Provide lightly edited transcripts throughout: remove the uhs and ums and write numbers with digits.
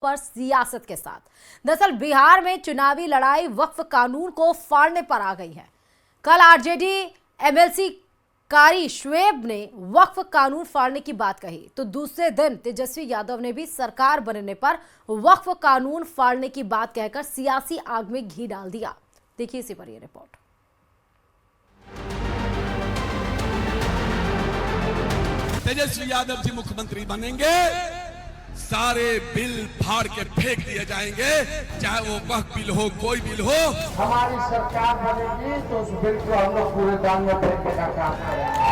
पर सियासत के साथ। दरअसल बिहार में चुनावी लड़ाई वक्फ कानून को फाड़ने पर आ गई है। कल आरजेडी एमएलसी कारी शुएब ने वक्फ कानून फाड़ने की बात कही, तो दूसरे दिन तेजस्वी यादव ने भी सरकार बनने पर वक्फ कानून फाड़ने की बात कहकर सियासी आग में घी डाल दिया। देखिए इसी पर यह रिपोर्ट। तेजस्वी यादव जी मुख्यमंत्री बनेंगे, सारे बिल फाड़ के फेंक दिए जाएंगे, चाहे वो वक्फ बिल हो, कोई बिल हो। हमारी सरकार बनेगी तो उस बिल को हम लोग कूड़ेदान में फेंकने का काम करेंगे।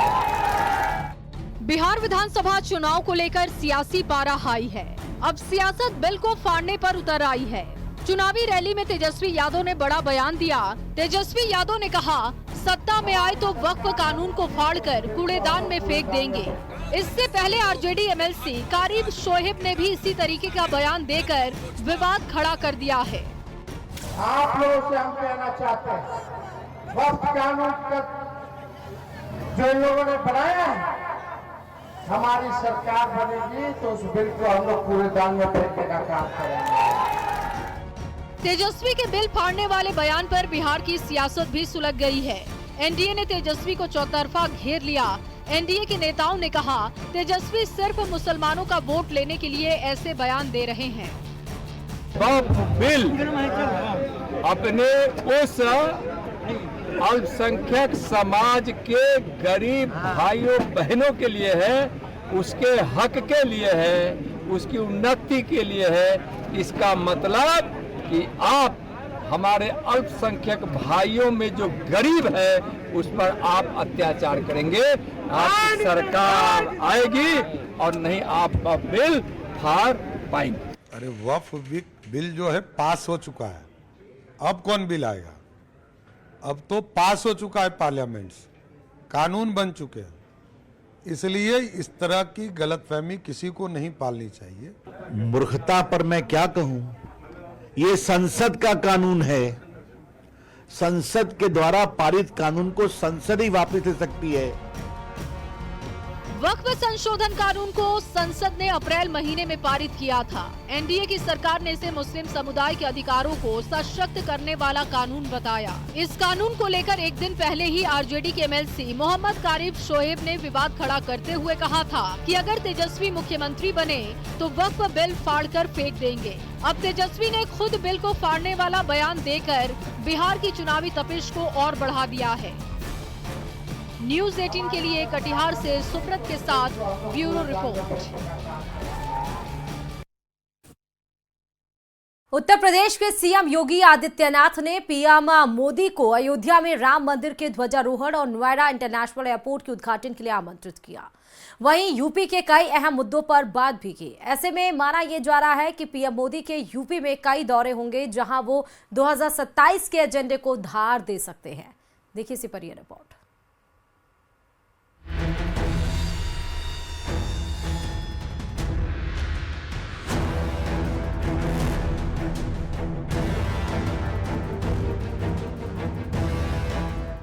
बिहार विधानसभा चुनाव को लेकर सियासी पारा हाई है। अब सियासत बिल को फाड़ने पर उतर आई है। चुनावी रैली में तेजस्वी यादव ने बड़ा बयान दिया। तेजस्वी यादव ने कहा, सत्ता में आए तो वक्फ कानून को फाड़कर कूड़ेदान में फेंक देंगे। इससे पहले आरजेडी एमएलसी कारी शुएब ने भी इसी तरीके का बयान देकर विवाद खड़ा कर दिया है। आप लोगों से हम कहना चाहते हैं, वक्फ कानून का जो इन लोगों ने बनाया है, हमारी सरकार बनेगी तो उस बिल को हम लोग कूड़ेदान में फेंकने का काम करेंगे। तेजस्वी के बिल फाड़ने वाले बयान पर बिहार की सियासत भी सुलग गई है। एनडीए ने तेजस्वी को चौतरफा घेर लिया। एनडीए के नेताओं ने कहा, तेजस्वी सिर्फ मुसलमानों का वोट लेने के लिए ऐसे बयान दे रहे हैं। वक्फ बिल अपने उस अल्पसंख्यक समाज के गरीब भाइयों बहनों के लिए है, उसके हक के लिए है, उसकी उन्नति के लिए है। इसका मतलब कि आप हमारे अल्पसंख्यक भाइयों में जो गरीब है उस पर आप अत्याचार करेंगे, आपकी सरकार आएगी और नहीं आपका बिल फाड़ पाएंगे। अरे वक्फ बिल जो है पास हो चुका है, अब कौन बिल आएगा? अब तो पास हो चुका है पार्लियामेंट से, कानून बन चुके हैं। इसलिए इस तरह की गलतफहमी किसी को नहीं पालनी चाहिए। मूर्खता पर मैं क्या कहूं, ये संसद का कानून है। संसद के द्वारा पारित कानून को संसद ही वापस ले सकती है। वक्फ संशोधन कानून को संसद ने अप्रैल महीने में पारित किया था। एनडीए की सरकार ने इसे मुस्लिम समुदाय के अधिकारों को सशक्त करने वाला कानून बताया। इस कानून को लेकर एक दिन पहले ही आरजेडी के एमएलसी मोहम्मद कारी शुएब ने विवाद खड़ा करते हुए कहा था कि अगर तेजस्वी मुख्यमंत्री बने तो वक्फ बिल फाड़कर फेंक देंगे। अब तेजस्वी ने खुद बिल को फाड़ने वाला बयान देकर बिहार की चुनावी तपिश को और बढ़ा दिया है। न्यूज़ 18 के लिए कटिहार से सुब्रत के साथ ब्यूरो रिपोर्ट। उत्तर प्रदेश के सीएम योगी आदित्यनाथ ने पीएम मोदी को अयोध्या में राम मंदिर के ध्वजारोहण और नोएडा इंटरनेशनल एयरपोर्ट के उद्घाटन के लिए आमंत्रित किया। वहीं यूपी के कई अहम मुद्दों पर बात भी की। ऐसे में माना यह जा रहा है कि पीएम मोदी के यूपी में कई दौरे होंगे, जहां वो 2027 के एजेंडे को धार दे सकते हैं। देखिए इसी पर यह रिपोर्ट।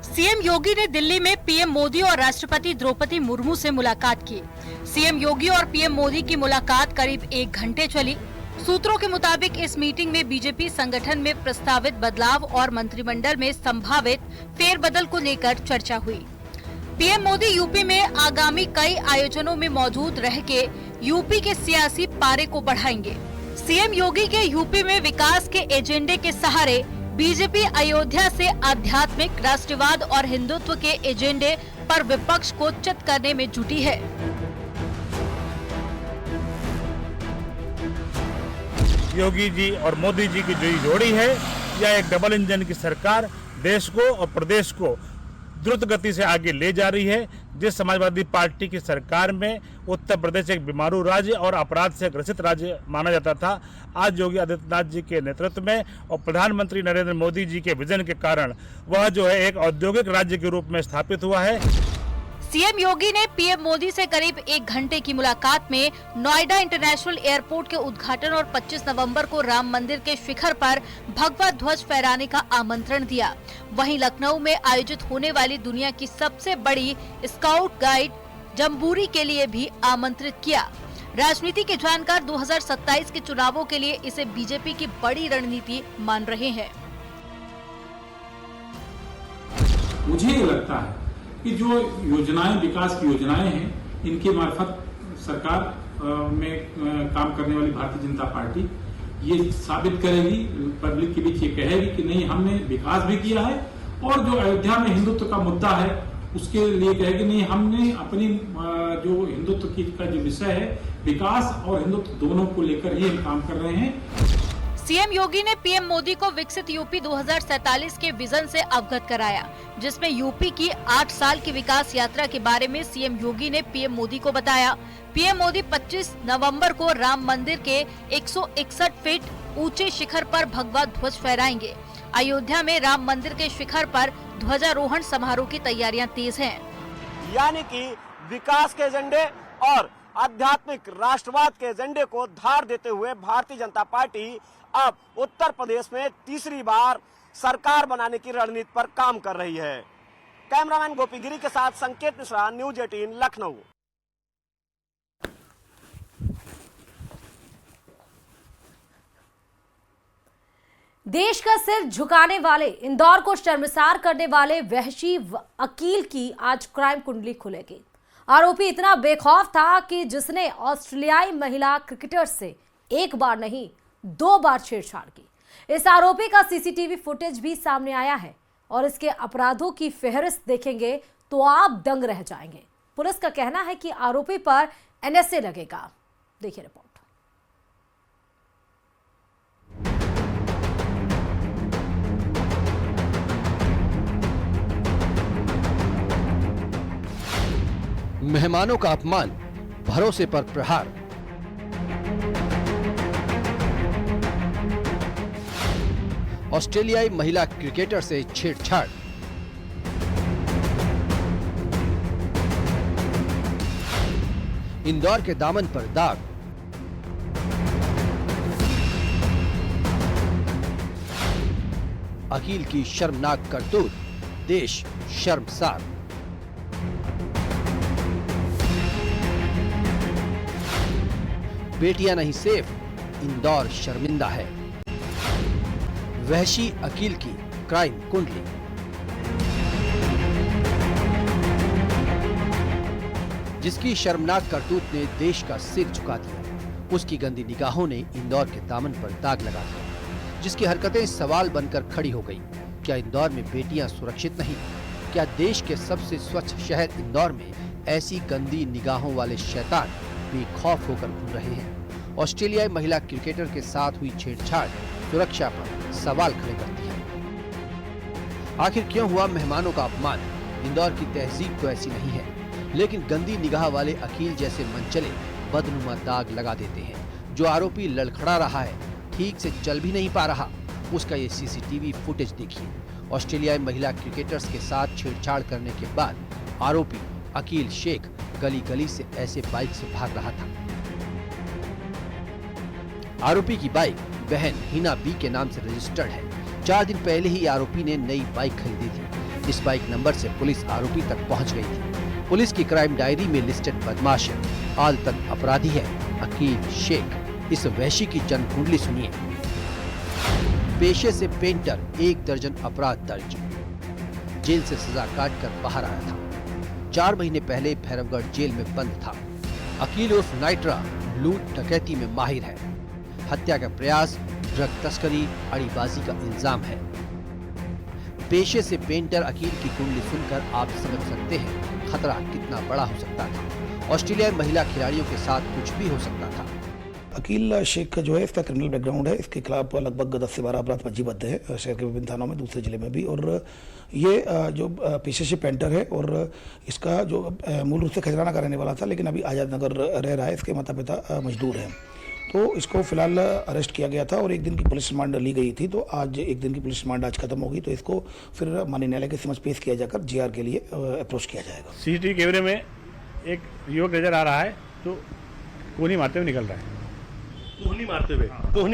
सीएम योगी ने दिल्ली में पीएम मोदी और राष्ट्रपति द्रौपदी मुर्मू से मुलाकात की। सीएम योगी और पीएम मोदी की मुलाकात करीब 1 घंटे चली। सूत्रों के मुताबिक इस मीटिंग में बीजेपी संगठन में प्रस्तावित बदलाव और मंत्रिमंडल में संभावित फेरबदल को लेकर चर्चा हुई। पीएम मोदी यूपी में आगामी कई आयोजनों में मौजूद रह के यूपी के सियासी पारे को बढ़ाएंगे। सीएम योगी के यूपी में विकास के एजेंडे के सहारे बीजेपी अयोध्या से आध्यात्मिक राष्ट्रवाद और हिंदुत्व के एजेंडे पर विपक्ष को चित करने में जुटी है। योगी जी और मोदी जी की जो जोड़ी है, यह एक डबल इंजन की सरकार देश को और प्रदेश को द्रुत गति से आगे ले जा रही है। जिस समाजवादी पार्टी की सरकार में उत्तर प्रदेश एक बीमारू राज्य और अपराध से ग्रसित राज्य माना जाता था, आज योगी आदित्यनाथ जी के नेतृत्व में और प्रधानमंत्री नरेंद्र मोदी जी के विजन के कारण वह जो है एक औद्योगिक राज्य के रूप में स्थापित हुआ है। सीएम योगी ने पीएम मोदी से करीब 1 घंटे की मुलाकात में नोएडा इंटरनेशनल एयरपोर्ट के उद्घाटन और 25 नवंबर को राम मंदिर के शिखर पर भगवा ध्वज फहराने का आमंत्रण दिया। वहीं लखनऊ में आयोजित होने वाली दुनिया की सबसे बड़ी स्काउट गाइड जम्बूरी के लिए भी आमंत्रित किया। राजनीति के जानकार 2027 के चुनावों के लिए इसे बीजेपी की बड़ी रणनीति मान रहे हैं। मुझे ये लगता है कि जो योजनाएं, विकास की योजनाएं हैं, इनके मार्फत सरकार में काम करने वाली भारतीय जनता पार्टी ये साबित करेगी, पब्लिक के बीच ये कहेगी कि नहीं, हमने विकास भी किया है, और जो अयोध्या में हिंदुत्व का मुद्दा है उसके लिए कहेगी नहीं, हमने अपनी जो हिंदुत्व की का जो विषय है, विकास और हिंदुत्व दोनों को लेकर ही हम काम कर रहे हैं। सीएम योगी ने पीएम मोदी को विकसित यूपी 2047 के विजन से अवगत कराया, जिसमें यूपी की 8 साल की विकास यात्रा के बारे में सीएम योगी ने पीएम मोदी को बताया। पीएम मोदी 25 नवंबर को राम मंदिर के 161 फीट ऊंचे शिखर पर भगवा ध्वज फहराएंगे। अयोध्या में राम मंदिर के शिखर पर ध्वजारोहण समारोह की तैयारियां तेज हैं। यानी कि विकास के एजेंडे और आध्यात्मिक राष्ट्रवाद के एजेंडे को धार देते हुए भारतीय जनता पार्टी अब उत्तर प्रदेश में तीसरी बार सरकार बनाने की रणनीति पर काम कर रही है। कैमरामैन गोपी गिरी के साथ संकेत मिश्रा, न्यूज 18 लखनऊ। देश का सिर झुकाने वाले, इंदौर को शर्मसार करने वाले वहशी अकील की आज क्राइम कुंडली खुलेगी। आरोपी इतना बेखौफ था कि जिसने ऑस्ट्रेलियाई महिला क्रिकेटर से एक बार नहीं 2 बार छेड़छाड़ की। इस आरोपी का सीसीटीवी फुटेज भी सामने आया है और इसके अपराधों की फेहरिस्त देखेंगे तो आप दंग रह जाएंगे। पुलिस का कहना है कि आरोपी पर एनएसए लगेगा। देखिए रिपोर्ट। मेहमानों का अपमान, भरोसे पर प्रहार। ऑस्ट्रेलियाई महिला क्रिकेटर से छेड़छाड़। इंदौर के दामन पर दाग। अकील की शर्मनाक करतूत, देश शर्मसार। बेटियां नहीं सेफ, इंदौर शर्मिंदा है। वहशी अकील की क्राइम कुंडली। जिसकी शर्मनाक करतूत ने देश का सिर झुका दिया, उसकी गंदी निगाहों ने इंदौर के दामन पर दाग लगा दिया। जिसकी हरकतें सवाल बनकर खड़ी हो गई। क्या इंदौर में बेटियां सुरक्षित नहीं? क्या देश के सबसे स्वच्छ शहर इंदौर में ऐसी गंदी निगाहों वाले शैतान बेखौफ होकर घूम रहे हैं? ऑस्ट्रेलियाई महिला क्रिकेटर के साथ हुई छेड़छाड़ सुरक्षा पर सवाल खड़े करती है। आखिर क्यों हुआ मेहमानों का अपमान? इंदौर की तहजीब तो ऐसी नहीं है, लेकिन गंदी निगाह वाले अकील जैसे मनचले बदनुमा दाग लगा देते हैं। जो आरोपी लड़खड़ा रहा है, ठीक से चल भी नहीं पा रहा, उसका ये सीसीटीवी फुटेज देखिए। ऑस्ट्रेलियाई महिला क्रिकेटर्स के साथ छेड़छाड़ करने के बाद आरोपी अकील शेख गली गली से ऐसे बाइक से भाग रहा था। आरोपी की बाइक बहन हिना बी के नाम से रजिस्टर्ड है। 4 दिन पहले ही आरोपी ने नई बाइक खरीदी थी। इस बाइक नंबर से पुलिस आरोपी तक पहुंच गई थी। पुलिस की क्राइम डायरी में लिस्टेड बदमाश है, आलतक अपराधी है अकील शेख। इस वहशी की जन्म कुंडली सुनिए। पेशे से पेंटर, 1 दर्जन अपराध दर्ज। जेल से सजा काट कर बाहर आया था। 4 महीने पहले भैरवगढ़ जेल में बंद था। अकील उर्फ नाइट्रा लूट डकैती में माहिर है। हत्या का प्रयास, ड्रग तस्करी, अड़ीबाजी का इल्जाम है। पेशे से पेंटर अकील की कुंडली सुनकर आप समझ सकते हैं खतरा कितना बड़ा हो सकता था। ऑस्ट्रेलियाई महिला खिलाड़ियों के साथ कुछ भी हो सकता था। अकील शेख का जो है, इसका क्रिमिनल बैकग्राउंड है। इसके खिलाफ लगभग 10 से 12 अपराध पंजीबद्ध है शहर के विभिन्न थानों में, दूसरे जिले में भी। और ये जो पेशे से पेंटर है और इसका जो मूल रूप से खजराना का रहने वाला था, लेकिन अभी आजाद नगर रह रहा है। इसके माता पिता मजदूर हैं। तो इसको फिलहाल अरेस्ट किया गया था और 1 दिन की पुलिस रिमांड ली गई थी। तो आज 1 दिन की पुलिस रिमांड आज खत्म होगी, तो इसको फिर माननीय न्यायालय के समक्ष पेश किया जाकर जीआर के लिए अप्रोच किया जाएगा। सीसीटीवी कैमरे में एक युवक नजर आ रहा है, तो कोहनी मारते हुए निकल रहा है। कोहनी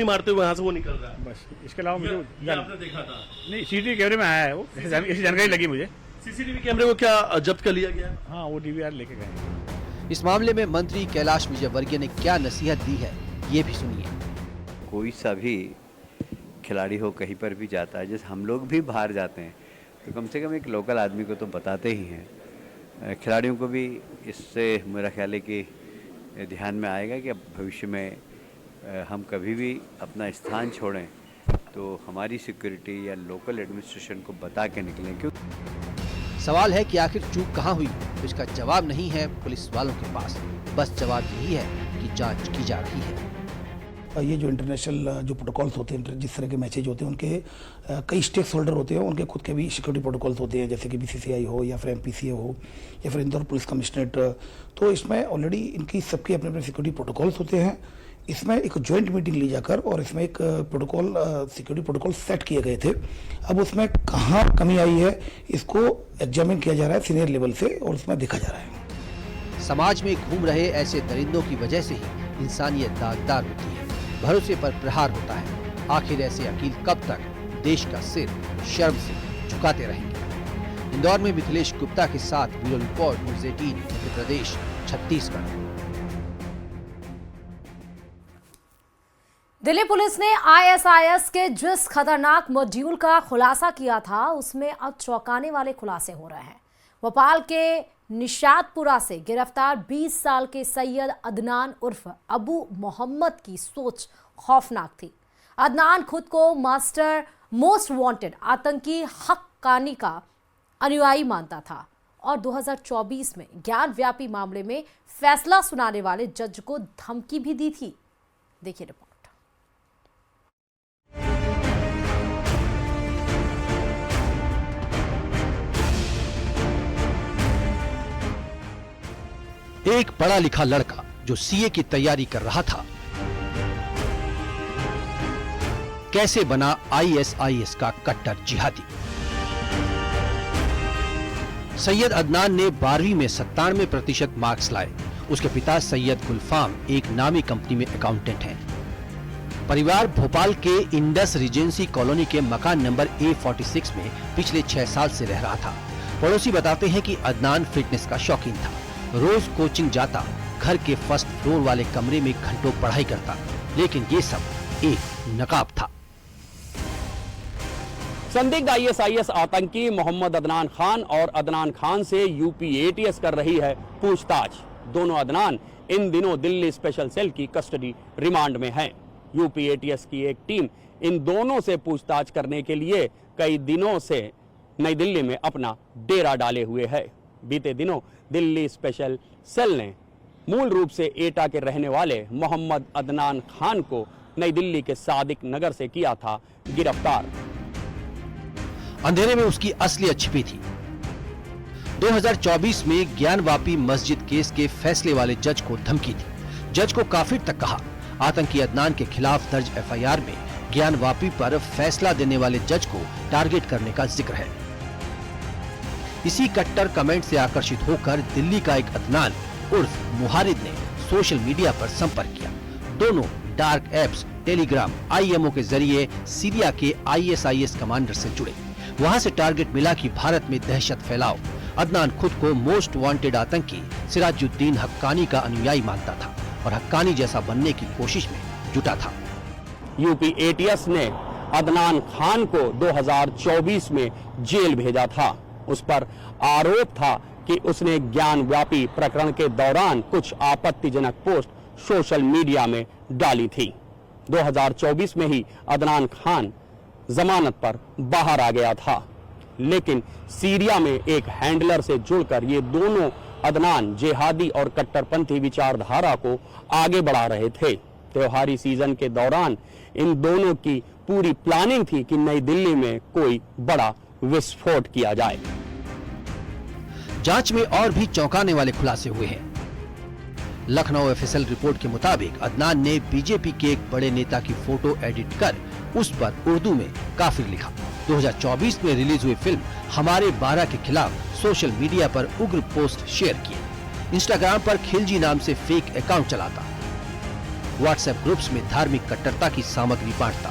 मारते हुए यहाँ से वो निकल रहा है। बस इसके अलावा मुझे आपने देखा था? नहीं, सीसीटीवी कैमरे में आया है वो, ऐसी जानकारी लगी मुझे। सीसीटीवी कैमरे को क्या जब्त कर लिया गया? हाँ, वो डीवीआर लेके गए। इस मामले में मंत्री कैलाश विजयवर्गीय ने क्या नसीहत दी है, ये भी सुनिए। कोई सा भी खिलाड़ी हो कहीं पर भी जाता है, जैसे हम लोग भी बाहर जाते हैं तो कम से कम एक लोकल आदमी को तो बताते ही हैं। खिलाड़ियों को भी इससे मेरा ख्याल है कि ध्यान में आएगा कि अब भविष्य में हम कभी भी अपना स्थान छोड़ें तो हमारी सिक्योरिटी या लोकल एडमिनिस्ट्रेशन को बता के निकलें। क्यों सवाल है कि आखिर चूक कहाँ हुई, तो इसका जवाब नहीं है पुलिस वालों के पास। बस जवाब यही है कि जांच की जा रही है। ये जो इंटरनेशनल जो प्रोटोकॉल्स होते हैं, जिस तरह के मैचेज होते हैं, उनके कई स्टेक होल्डर होते हैं, उनके खुद के भी सिक्योरिटी प्रोटोकॉल्स होते हैं, जैसे कि BCCI हो या फिर MPCA हो या फिर इंदौर पुलिस कमिश्नरेट। तो इसमें ऑलरेडी इनकी सबके अपने अपने सिक्योरिटी प्रोटोकॉल्स होते हैं। इसमें एक जॉइंट मीटिंग ली जाकर और इसमें एक प्रोटोकॉल सिक्योरिटी प्रोटोकॉल सेट किए गए थे। अब उसमें कहाँ कमी आई है इसको एग्जामिन किया जा रहा है सीनियर लेवल से और उसमें देखा जा रहा है। समाज में घूम रहे ऐसे दरिंदों की वजह से ही इंसानियत दागदार होती है, भरोसे पर प्रहार होता है। आखिर ऐसे वकील कब तक देश का सिर शर्म से झुकाते रहेंगे? इंदौर में मिथिलेश गुप्ता के साथ bureau report news 18 Madhya Pradesh Chhattisgarh. Delhi police ने ISIS के जिस खतरनाक मॉड्यूल का खुलासा किया था उसमें अब चौंकाने वाले खुलासे हो रहे हैं। भोपाल के निशातपुरा से गिरफ्तार 20 साल के सैयद अदनान उर्फ अबू मोहम्मद की सोच खौफनाक थी। अदनान खुद को मास्टर मोस्ट वांटेड आतंकी हक्कानी का अनुयायी मानता था और 2024 में ज्ञानव्यापी मामले में फैसला सुनाने वाले जज को धमकी भी दी थी। देखिए रिपोर्ट। एक पढ़ा लिखा लड़का जो CA की तैयारी कर रहा था, कैसे बना ISIS का कट्टर जिहादी। सैयद अदनान ने 12वीं में 97% मार्क्स लाए। उसके पिता सैयद गुलफाम एक नामी कंपनी में अकाउंटेंट हैं। परिवार भोपाल के इंडस रिजेंसी कॉलोनी के मकान नंबर A46 में पिछले 6 साल से रह रहा था। पड़ोसी बताते हैं कि अदनान फिटनेस का शौकीन था, रोज कोचिंग जाता, घर के फर्स्ट फ्लोर वाले कमरे में घंटों पढ़ाई करता, लेकिन ये सब एक नकाब था। संदिग्ध ISIS आतंकी मोहम्मद अदनान खान और अदनान खान से UP ATS कर रही है पूछताछ। दोनों अदनान इन दिनों दिल्ली स्पेशल सेल की कस्टडी रिमांड में हैं। UP ATS की एक टीम इन दोनों से पूछताछ करने के लिए कई दिनों से नई दिल्ली में अपना डेरा डाले हुए है। बीते दिनों दिल्ली स्पेशल सेल ने मूल रूप से एटा के रहने वाले मोहम्मद अदनान खान को नई दिल्ली के सादिक नगर से किया था गिरफ्तार। अंधेरे में उसकी असलियत छिपी थी। 2024 में ज्ञानवापी मस्जिद केस के फैसले वाले जज को धमकी थी। जज को काफिर तक कहा। आतंकी अदनान के खिलाफ दर्ज FIR में ज्ञानवापी पर फैसला देने वाले जज को टारगेट करने का जिक्र है। इसी कट्टर कमेंट से आकर्षित होकर दिल्ली का एक अदनान उर्फ मुहारिद ने सोशल मीडिया पर संपर्क किया। दोनों डार्क एप्स टेलीग्राम IMO के जरिए सीरिया के ISIS कमांडर से जुड़े। वहां से टारगेट मिला कि भारत में दहशत फैलाओ। अदनान खुद को मोस्ट वांटेड आतंकी सिराजुद्दीन हक्कानी का अनुयायी मानता था और हक्कानी जैसा बनने की कोशिश में जुटा था। UP ATS ने अदनान खान को 2024 में जेल भेजा था। उस पर आरोप था कि उसने ज्ञानव्यापी प्रकरण के दौरान कुछ आपत्तिजनक पोस्ट सोशल मीडिया में डाली थी। 2024 में ही अदनान खान जमानत पर बाहर आ गया था, लेकिन सीरिया में एक हैंडलर से जुड़कर ये दोनों अदनान जिहादी और कट्टरपंथी विचारधारा को आगे बढ़ा रहे थे। त्योहारी सीजन के दौरान इन दोनों की पूरी प्लानिंग थी कि नई दिल्ली में कोई बड़ा विस्फोट किया जाए। जांच में और भी चौंकाने वाले खुलासे हुए हैं। लखनऊ FSL रिपोर्ट के मुताबिक अदनान ने बीजेपी के एक बड़े नेता की फोटो एडिट कर उस पर उर्दू में काफिर लिखा। 2024 में रिलीज हुई फिल्म हमारे 12 के खिलाफ सोशल मीडिया पर उग्र पोस्ट शेयर किए। इंस्टाग्राम पर खिलजी नाम से फेक अकाउंट चलाता। व्हाट्सएप ग्रुप्स में धार्मिक कट्टरता की सामग्री बांटता।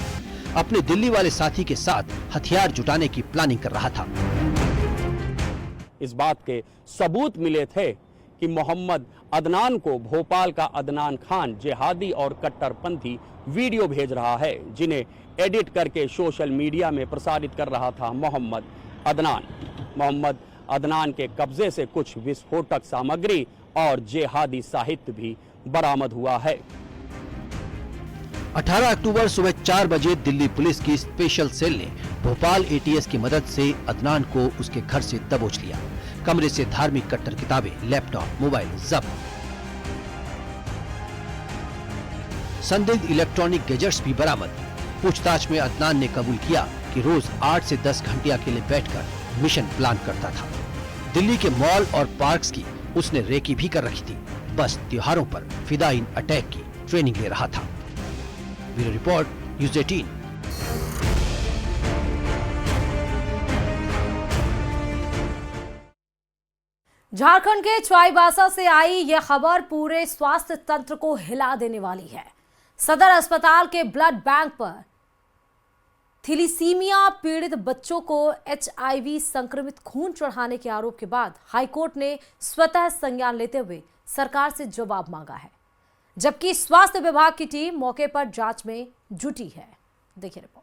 अपने दिल्ली वाले साथी के साथ हथियार जुटाने की प्लानिंग कर रहा था। इस बात के सबूत मिले थे कि मोहम्मद अदनान को भोपाल का अदनान खान जिहादी और कट्टरपंथी वीडियो भेज रहा है, जिन्हें एडिट करके सोशल मीडिया में प्रसारित कर रहा था मोहम्मद अदनान। मोहम्मद अदनान के कब्जे से कुछ विस्फोटक सामग्री और जिहादी साहित्य भी बरामद हुआ है। 18 अक्टूबर सुबह 4 बजे दिल्ली पुलिस की स्पेशल सेल ने भोपाल एटीएस की मदद से अदनान को उसके घर से दबोच लिया। कमरे से धार्मिक कट्टर किताबें, लैपटॉप, मोबाइल जब्त। संदिग्ध इलेक्ट्रॉनिक गैजेट्स भी बरामद। पूछताछ में अदनान ने कबूल किया कि रोज 8 से 10 घंटे अकेले बैठकर मिशन प्लान करता था। दिल्ली के मॉल और पार्क्स की उसने रेकी भी कर रखी थी, बस त्योहारों पर फिदायीन अटैक की ट्रेनिंग ले रहा था। Bureau report, news 18। झारखंड के चाईबासा से आई यह खबर पूरे स्वास्थ्य तंत्र को हिला देने वाली है। सदर अस्पताल के ब्लड बैंक पर थैलेसीमिया पीड़ित बच्चों को HIV संक्रमित खून चढ़ाने के आरोप के बाद हाईकोर्ट ने स्वतः संज्ञान लेते हुए सरकार से जवाब मांगा है, जबकि स्वास्थ्य विभाग की टीम मौके पर जांच में जुटी है। देखिए रिपोर्ट।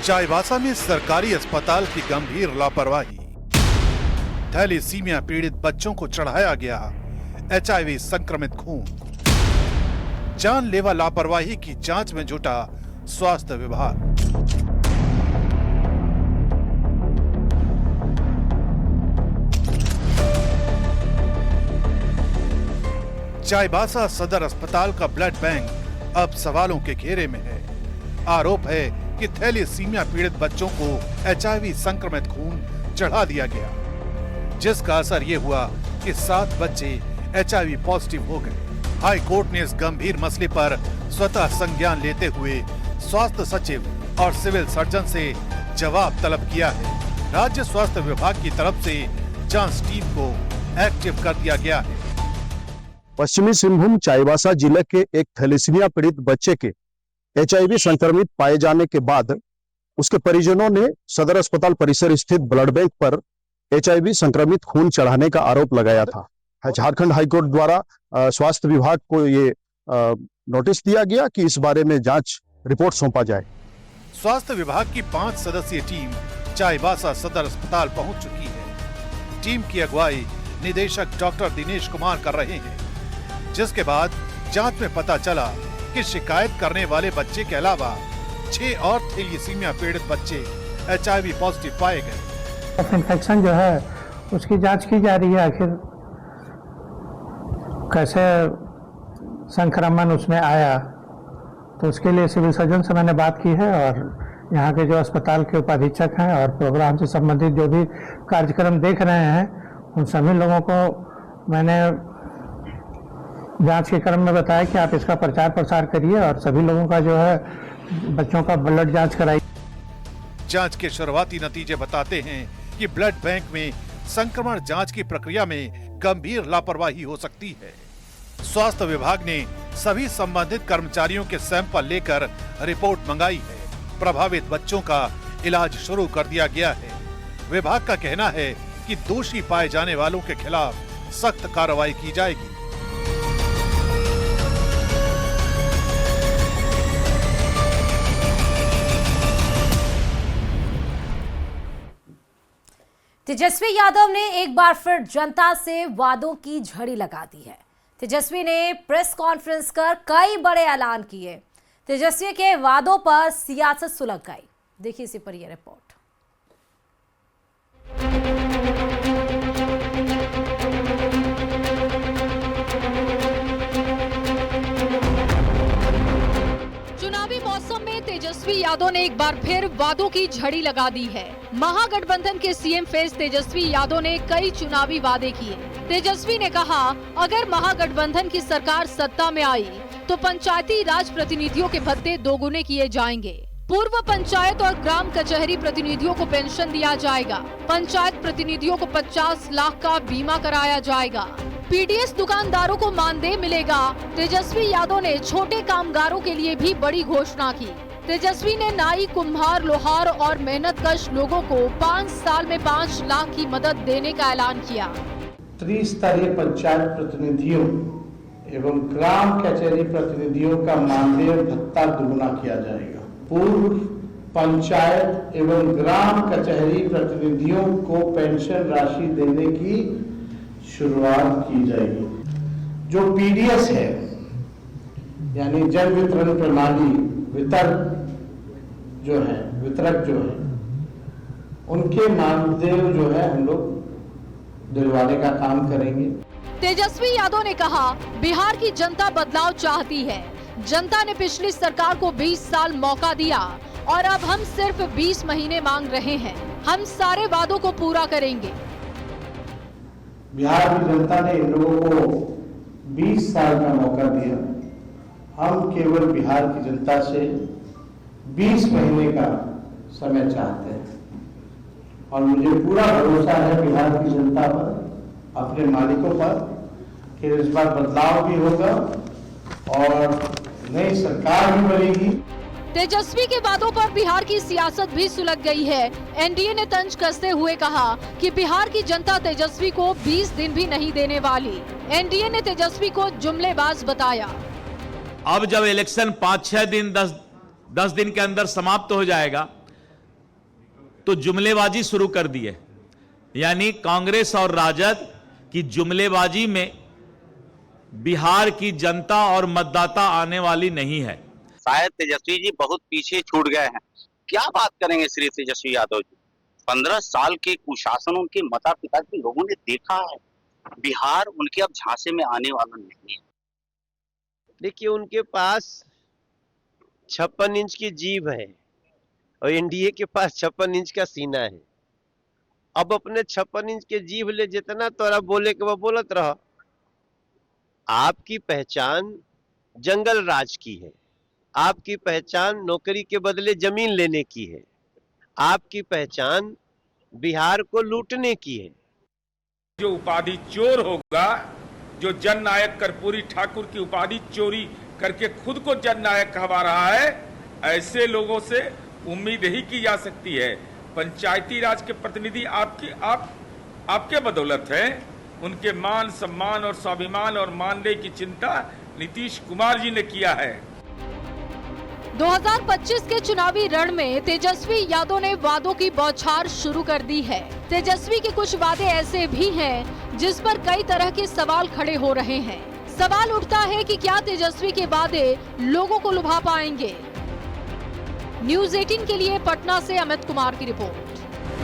चाईबासा में सरकारी अस्पताल की गंभीर लापरवाही। थैलेसीमिया पीड़ित बच्चों को चढ़ाया गया HIV संक्रमित खून। जानलेवा लापरवाही की जांच में जुटा स्वास्थ्य विभाग। चाईबासा सदर अस्पताल का ब्लड बैंक अब सवालों के घेरे में है। आरोप है कि थैलेसीमिया पीड़ित बच्चों को HIV संक्रमित खून चढ़ा दिया गया, जिसका असर ये हुआ कि 7 बच्चे HIV पॉजिटिव हो गए। हाई कोर्ट ने इस गंभीर मसले पर स्वतः संज्ञान लेते हुए स्वास्थ्य सचिव और सिविल सर्जन से जवाब तलब किया है। राज्य स्वास्थ्य विभाग की तरफ से जांच टीम को एक्टिव कर दिया गया है। पश्चिमी सिंहभूम चाईबासा जिले के एक थैलेसीमिया पीड़ित बच्चे के HIV संक्रमित पाए जाने के बाद उसके परिजनों ने सदर अस्पताल परिसर स्थित ब्लड बैंक पर HIV संक्रमित खून चढ़ाने का आरोप लगाया था। झारखंड हाईकोर्ट द्वारा स्वास्थ्य विभाग को ये नोटिस दिया गया कि इस बारे में जांच रिपोर्ट सौंपा जाए। स्वास्थ्य विभाग की 5 सदस्यीय टीम चाईबासा सदर अस्पताल पहुंच चुकी है। टीम की अगुवाई निदेशक डॉक्टर दिनेश कुमार कर रहे हैं, जिसके बाद जांच में पता चला कि शिकायत करने वाले बच्चे के अलावा 6 और थैलेसीमिया पीड़ित बच्चे HIV पॉजिटिव पाए गए। इन्फेक्शन जो है उसकी जांच की जा रही है, आखिर कैसे संक्रमण उसमें आया, तो उसके लिए सिविल सर्जन से मैंने बात की है और यहाँ के जो अस्पताल के उपाधीक्षक हैं और प्रोग्राम से संबंधित जो भी कार्यक्रम देख रहे हैं उन सभी लोगों को मैंने जांच के क्रम में बताया कि आप इसका प्रचार प्रसार करिए और सभी लोगों का जो है बच्चों का ब्लड जांच कराइए। जांच के शुरुआती नतीजे बताते हैं कि ब्लड बैंक में संक्रमण जांच की प्रक्रिया में गंभीर लापरवाही हो सकती है। स्वास्थ्य विभाग ने सभी संबंधित कर्मचारियों के सैंपल लेकर रिपोर्ट मंगाई है। प्रभावित बच्चों का इलाज शुरू कर दिया गया है। विभाग का कहना है कि दोषी पाए जाने वालों के खिलाफ सख्त कार्रवाई की जाएगी। तेजस्वी यादव ने एक बार फिर जनता से वादों की झड़ी लगा दी है। तेजस्वी ने प्रेस कॉन्फ्रेंस कर कई बड़े ऐलान किए। तेजस्वी के वादों पर सियासत सुलग गई। देखिए इसी पर यह रिपोर्ट। चुनावी मौसम में तेजस्वी यादव ने एक बार फिर वादों की झड़ी लगा दी है। महागठबंधन के सीएम फेस तेजस्वी यादव ने कई चुनावी वादे किए। तेजस्वी ने कहा, अगर महागठबंधन की सरकार सत्ता में आई तो पंचायती राज प्रतिनिधियों के भत्ते दोगुने किए जाएंगे। पूर्व पंचायत और ग्राम कचहरी प्रतिनिधियों को पेंशन दिया जाएगा। पंचायत प्रतिनिधियों को 50 लाख का बीमा कराया जाएगा। पीडीएस दुकानदारों को मानदेय मिलेगा। तेजस्वी यादव ने छोटे कामगारों के लिए भी बड़ी घोषणा की। तेजस्वी ने नाई, कुम्हार, लोहार और मेहनतकश लोगों को 5 साल में 5 लाख की मदद देने का ऐलान किया। त्रिस्तरीय पंचायत प्रतिनिधियों एवं ग्राम कचहरी प्रतिनिधियों का मानदेय भत्ता दुगुना किया जाएगा। पूर्व पंचायत एवं ग्राम कचहरी प्रतिनिधियों को पेंशन राशि देने की शुरुआत की जाएगी। जो पीडीएस है यानी जन वितरण प्रणाली वितरक जो है उनके मानदेय जो है हम लोग दिलवाने का काम करेंगे। तेजस्वी यादव ने कहा, बिहार की जनता बदलाव चाहती है। जनता ने पिछली सरकार को 20 साल मौका दिया और अब हम सिर्फ 20 महीने मांग रहे हैं। हम सारे वादों को पूरा करेंगे। बिहार की जनता ने इन लोगों को 20 साल का मौका दिया। हम केवल बिहार की जनता से 20 महीने का समय चाहते हैं और मुझे पूरा भरोसा है बिहार की जनता पर, अपने मालिकों पर, कि इस बार बदलाव भी होगा और नई सरकार भी बनेगी। तेजस्वी के वादों पर बिहार की सियासत भी सुलग गई है। एनडीए ने तंज कसते हुए कहा कि बिहार की जनता तेजस्वी को 20 दिन भी नहीं देने वाली। एनडीए ने तेजस्वी को जुमलेबाज बताया। अब जब इलेक्शन 5-6 दिन 10 दिन के अंदर समाप्त हो जाएगा तो जुमलेबाजी शुरू कर दी है। यानी कांग्रेस और राजद की जुमलेबाजी में बिहार की जनता और मतदाता आने वाली नहीं है। शायद तेजस्वी जी बहुत पीछे छूट गए हैं। क्या बात करेंगे श्री तेजस्वी यादव जी? 15 साल के कुशासन उनके माता पिता के लोगों ने देखा है। बिहार उनके अब झांसे में आने वाला नहीं है। देखिए, उनके पास 56 इंच की जीभ है और एनडीए के पास 56 इंच का सीना है। अब अपने 56 इंच के जीभ ले जितना तोरा बोले के वो बोलत रहा। आपकी पहचान जंगल राज की है। आपकी पहचान नौकरी के बदले जमीन लेने की है। आपकी पहचान बिहार को लूटने की है। जो उपाधि चोर होगा, जो जननायक कर्पूरी ठाकुर की उपाधि चोरी करके खुद को जननायक कहवा रहा है, ऐसे लोगों से उम्मीद ही की जा सकती है। पंचायती राज के प्रतिनिधि आपके बदौलत हैं। उनके मान, सम्मान और स्वाभिमान और मानदेय की चिंता नीतीश कुमार जी ने किया है। 2025 के चुनावी रण में तेजस्वी यादव ने वादों की बौछार शुरू कर दी है। तेजस्वी के कुछ वादे ऐसे भी हैं जिस पर कई तरह के सवाल खड़े हो रहे हैं। सवाल उठता है कि क्या तेजस्वी के वादे लोगों को लुभा पाएंगे। न्यूज़ 18 के लिए पटना से अमित कुमार की रिपोर्ट।